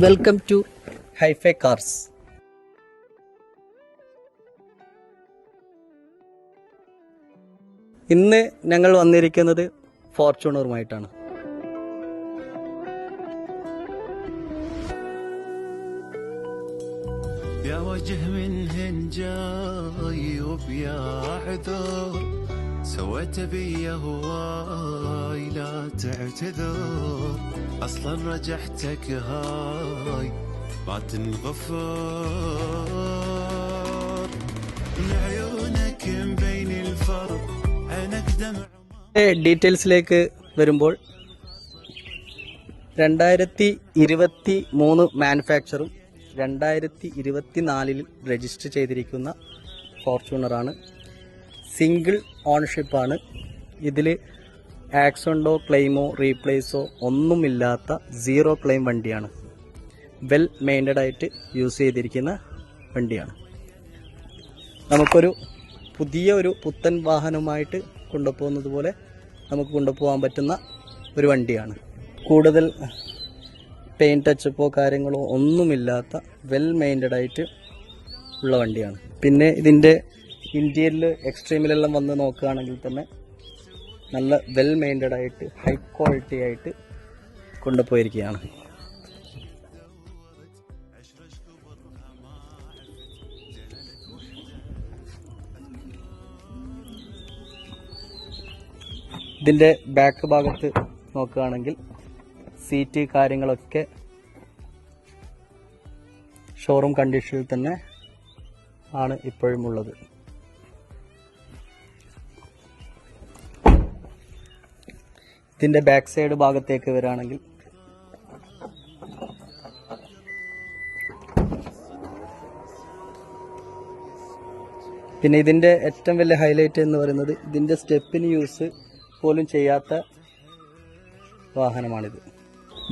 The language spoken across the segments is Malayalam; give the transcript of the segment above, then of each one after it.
Welcome to hi-fi cars. ഇന്ന് ഞങ്ങൾ വന്നിരിക്കുന്നത് ഫോർച്യൂണറുമായിട്ടാണ്. يا وجه منهن جاي وبيا عذر سويت بي هواي لا تعتذر اصلا رجحتك هاي ما تنغفر من عيونك مبين الفرق عينك دمع. ഡീറ്റെയിൽസിലേക്ക് വരുമ്പോൾ 2023 മാനുഫാക്ചറും 2024 രജിസ്റ്റർ ചെയ്തിരിക്കുന്ന ഫോർച്യൂണറാണ്. സിംഗിൾ ഓണർഷിപ്പാണ്. ഇതിൽ ആക്സിഡൻറ്റോ ക്ലെയിമോ റീപ്ലേസോ ഒന്നുമില്ലാത്ത സീറോ ക്ലെയിം വണ്ടിയാണ്. വെൽ മെയിൻറ്റഡ് ആയിട്ട് യൂസ് ചെയ്തിരിക്കുന്ന വണ്ടിയാണ്. നമുക്കൊരു പുതിയ ഒരു പുത്തൻ വാഹനമായിട്ട് കൊണ്ടുപോകുന്നത് പോലെ നമുക്ക് കൊണ്ടുപോകാൻ പറ്റുന്ന ഒരു വണ്ടിയാണ്. കൂടുതൽ പെയിൻറ്റ് ടച്ചപ്പോ കാര്യങ്ങളോ ഒന്നുമില്ലാത്ത വെൽ മെയിൻറ്റഡ് ആയിട്ട് ഉള്ള വണ്ടിയാണ്. പിന്നെ ഇതിൻ്റെ ഇന്ത്യയിൽ എക്സ്ട്രീമിലെല്ലാം വന്ന് നോക്കുകയാണെങ്കിൽ തന്നെ നല്ല വെൽ മെയിൻറ്റഡ് ആയിട്ട് ഹൈ ക്വാളിറ്റി ആയിട്ട് കൊണ്ടുപോയിരിക്കുകയാണ്. ഇതിൻ്റെ ബാക്ക് ഭാഗത്ത് നോക്കുകയാണെങ്കിൽ സീറ്റ് കാര്യങ്ങളൊക്കെ ഷോറൂം കണ്ടീഷനിൽ തന്നെ ആണ് ഇപ്പോഴും ഉള്ളത്. ഇതിൻ്റെ ബാക്ക് സൈഡ് ഭാഗത്തേക്ക് വരികയാണെങ്കിൽ പിന്നെ ഇതിൻ്റെ ഏറ്റവും വലിയ ഹൈലൈറ്റ് എന്ന് പറയുന്നത് ഇതിൻ്റെ സ്റ്റെപ്പിന് യൂസ് പോലും ചെയ്യാത്ത വാഹനമാണിത്.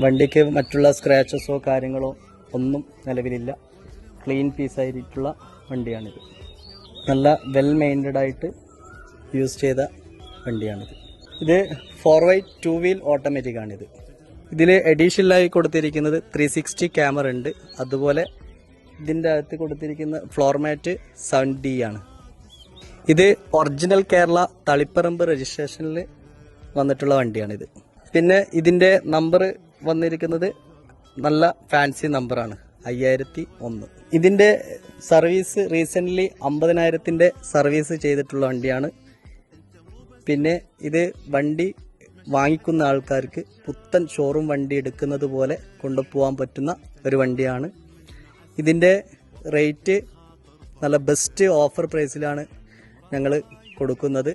വണ്ടിക്ക് മറ്റുള്ള സ്ക്രാച്ചസോ കാര്യങ്ങളോ ഒന്നും നിലവിലില്ല. ക്ലീൻ പീസായിട്ടുള്ള വണ്ടിയാണിത്. നല്ല വെൽ മെയിൻറ്റഡ് ആയിട്ട് യൂസ് ചെയ്ത വണ്ടിയാണിത്. ഇത് 4x 2 വീൽ ഓട്ടോമാറ്റിക് ആണിത്. ഇതിൽ അഡീഷണലായി കൊടുത്തിരിക്കുന്നത് 360 ക്യാമറ ഉണ്ട്. അതുപോലെ ഇതിൻ്റെ അകത്ത് കൊടുത്തിരിക്കുന്ന ഫ്ലോർ മാറ്റ് 7D ആണ്. ഇത് ഒറിജിനൽ കേരള തളിപ്പറമ്പ് രജിസ്ട്രേഷനിൽ വന്നിട്ടുള്ള വണ്ടിയാണിത്. പിന്നെ ഇതിൻ്റെ നമ്പർ വന്നിരിക്കുന്നത് നല്ല ഫാൻസി നമ്പറാണ് 5001. ഇതിൻ്റെ സർവീസ് റീസെൻ്റ്ലി 50,000 സർവീസ് ചെയ്തിട്ടുള്ള വണ്ടിയാണ്. പിന്നെ ഇത് വണ്ടി വാങ്ങിക്കുന്ന ആൾക്കാർക്ക് പുത്തൻ ഷോറൂം വണ്ടി എടുക്കുന്നത് പോലെ കൊണ്ടുപോകാൻ പറ്റുന്ന ഒരു വണ്ടിയാണ്. ഇതിൻ്റെ റേറ്റ് നല്ല ബെസ്റ്റ് ഓഫർ പ്രൈസിലാണ് ഞങ്ങൾ കൊടുക്കുന്നത്.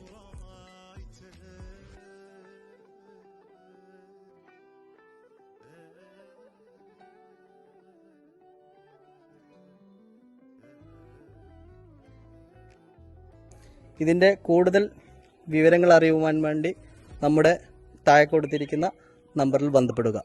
ഇതിൻ്റെ കൂടുതൽ വിവരങ്ങൾ അറിയുവാൻ വേണ്ടി നമ്മുടെ താഴെ കൊടുത്തിരിക്കുന്ന നമ്പറിൽ ബന്ധപ്പെടുക.